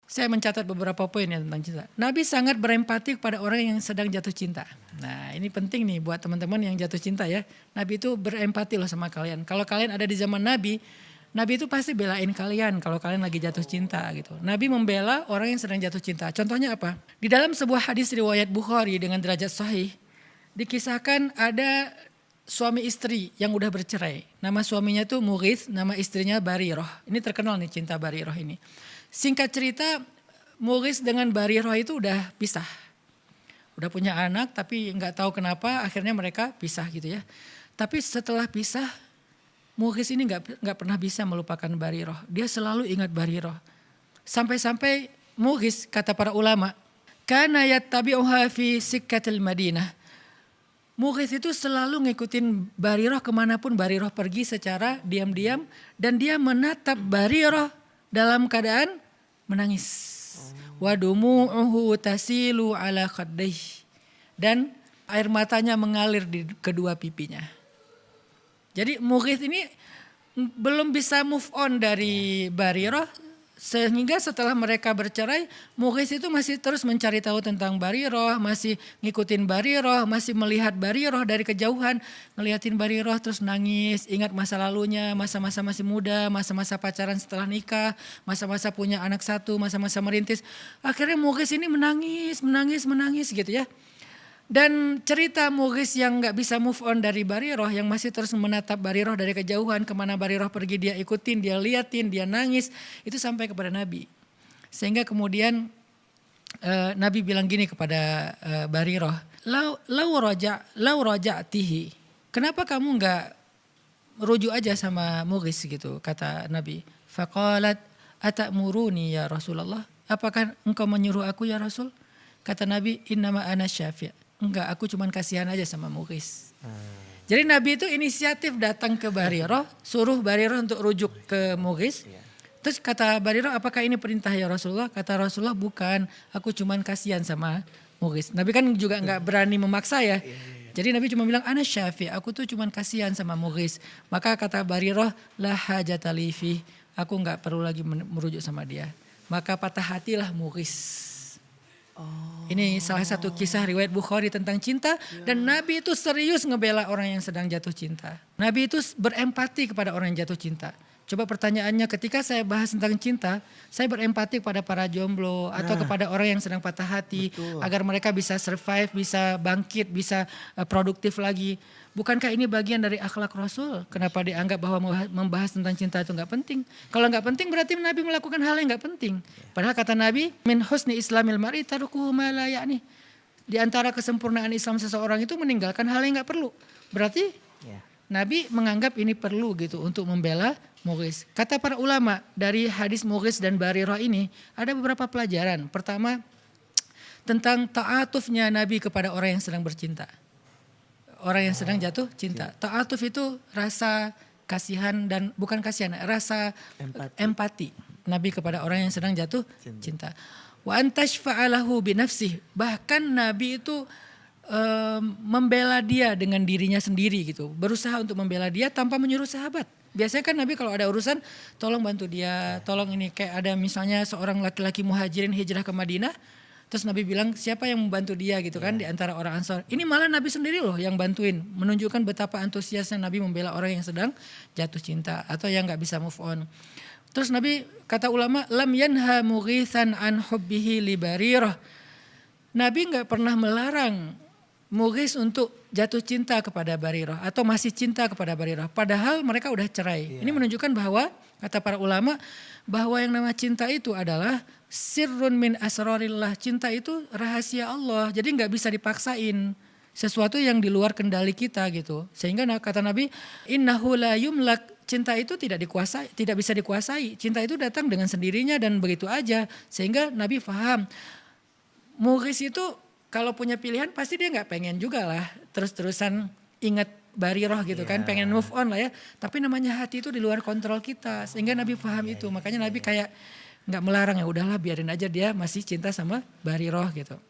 Saya mencatat beberapa poin ya tentang cinta. Nabi sangat berempati kepada orang yang sedang jatuh cinta. Nah ini penting nih buat teman-teman yang jatuh cinta ya. Nabi itu berempati loh sama kalian. Kalau kalian ada di zaman Nabi, Nabi itu pasti belain kalian kalau kalian lagi jatuh cinta gitu. Nabi membela orang yang sedang jatuh cinta. Contohnya apa? Di dalam sebuah hadis riwayat Bukhari dengan derajat sahih, dikisahkan ada suami istri yang udah bercerai. Nama suaminya tuh Mughith, nama istrinya Barirah. Ini terkenal nih cinta Barirah ini. Singkat cerita, Mughith dengan Barirah itu udah pisah. Udah punya anak tapi nggak tahu kenapa akhirnya mereka pisah gitu ya. Tapi setelah pisah, Mughith ini nggak pernah bisa melupakan Barirah. Dia selalu ingat Barirah. Sampai-sampai Mughith kata para ulama, kana yattabi'uha fi sikkatil Madinah. Mughith itu selalu ngikutin Barirah kemanapun Barirah pergi secara diam-diam. Dan dia menatap Barirah dalam keadaan menangis. Wa dumu'uhu tasilu ala khaddayh. Dan air matanya mengalir di kedua pipinya. Jadi Mughith ini belum bisa move on dari Barirah. Sehingga setelah mereka bercerai, Mughith itu masih terus mencari tahu tentang Barirah, masih ngikutin Barirah, masih melihat Barirah dari kejauhan, ngeliatin Barirah terus nangis, ingat masa lalunya, masa-masa masih muda, masa-masa pacaran setelah nikah, masa-masa punya anak satu, masa-masa merintis. Akhirnya Mughith ini menangis gitu ya. Dan cerita Mughith yang gak bisa move on dari Barirah, yang masih terus menatap Barirah dari kejauhan, kemana Barirah pergi dia ikutin, dia liatin, dia nangis, itu sampai kepada Nabi. Sehingga kemudian Nabi bilang gini kepada Barirah, lau raja'tihi, kenapa kamu gak rujuk aja sama Mughith gitu, kata Nabi. Faqalat atamuruni ya Rasulullah, apakah engkau menyuruh aku ya Rasul? Kata Nabi, innama ana syafi'. Enggak, aku cuman kasihan aja sama Mughith. Jadi Nabi itu inisiatif datang ke Barirah, suruh Barirah untuk rujuk ke Mughith. Terus kata Barirah, apakah ini perintah ya Rasulullah? Kata Rasulullah, bukan, aku cuman kasihan sama Mughith. Nabi kan juga enggak berani memaksa ya. Jadi Nabi cuma bilang, ana syafi', aku tuh cuman kasihan sama Mughith. Maka kata Barirah, la hajata li fi, aku enggak perlu lagi merujuk sama dia. Maka patah hatilah Mughith. Ini salah satu kisah riwayat Bukhari tentang cinta. Dan Nabi itu serius ngebela orang yang sedang jatuh cinta. Nabi itu berempati kepada orang yang jatuh cinta. Coba pertanyaannya, ketika saya bahas tentang cinta, saya berempati kepada para jomblo atau kepada orang yang sedang patah hati. Betul. Agar mereka bisa survive, bisa bangkit, bisa produktif lagi. Bukankah ini bagian dari akhlak Rasul? Kenapa dianggap bahwa membahas tentang cinta itu gak penting? Kalau gak penting berarti Nabi melakukan hal yang gak penting. Padahal kata Nabi, min husni islamil mar'i tarukuhu ma la ya'ni. Di antara kesempurnaan Islam seseorang itu meninggalkan hal yang gak perlu. Berarti Nabi menganggap ini perlu gitu untuk membela Mughith. Kata para ulama, dari hadis Mughith dan Barirah ini ada beberapa pelajaran. Pertama, tentang ta'atufnya Nabi kepada orang yang sedang bercinta. Orang yang sedang jatuh cinta. Ta'atuf itu rasa kasihan dan bukan kasihan, rasa empati Nabi kepada orang yang sedang jatuh cinta. Wa antashfa'alahu binafsih. Bahkan Nabi itu membela dia dengan dirinya sendiri gitu. Berusaha untuk membela dia tanpa menyuruh sahabat. Biasanya kan Nabi kalau ada urusan, tolong bantu dia, tolong ini. Kayak ada misalnya seorang laki-laki muhajirin hijrah ke Madinah. Terus Nabi bilang siapa yang membantu dia gitu kan di antara orang Ansor. Ini malah Nabi sendiri loh yang bantuin. Menunjukkan betapa antusiasnya Nabi membela orang yang sedang jatuh cinta. Atau yang gak bisa move on. Terus Nabi kata ulama, lam yanha Mughithan an hubbihi li Barirah. Nabi gak pernah melarang Mughith untuk jatuh cinta kepada Barirah. Atau masih cinta kepada Barirah. Padahal mereka udah cerai. Ini menunjukkan bahwa kata para ulama bahwa yang nama cinta itu adalah sirrun min asrarillah. Cinta itu rahasia Allah. Jadi gak bisa dipaksain. Sesuatu yang di luar kendali kita gitu. Sehingga kata Nabi, innahu la yumlak. Cinta itu tidak dikuasai, tidak bisa dikuasai. Cinta itu datang dengan sendirinya dan begitu aja. Sehingga Nabi faham. Mughith itu kalau punya pilihan pasti dia gak pengen juga lah. Terus-terusan ingat Barirah gitu kan. Pengen move on lah ya. Tapi namanya hati itu di luar kontrol kita. Sehingga Nabi faham itu. Makanya Nabi kayak gak melarang, ya udahlah biarin aja dia masih cinta sama Barirah gitu.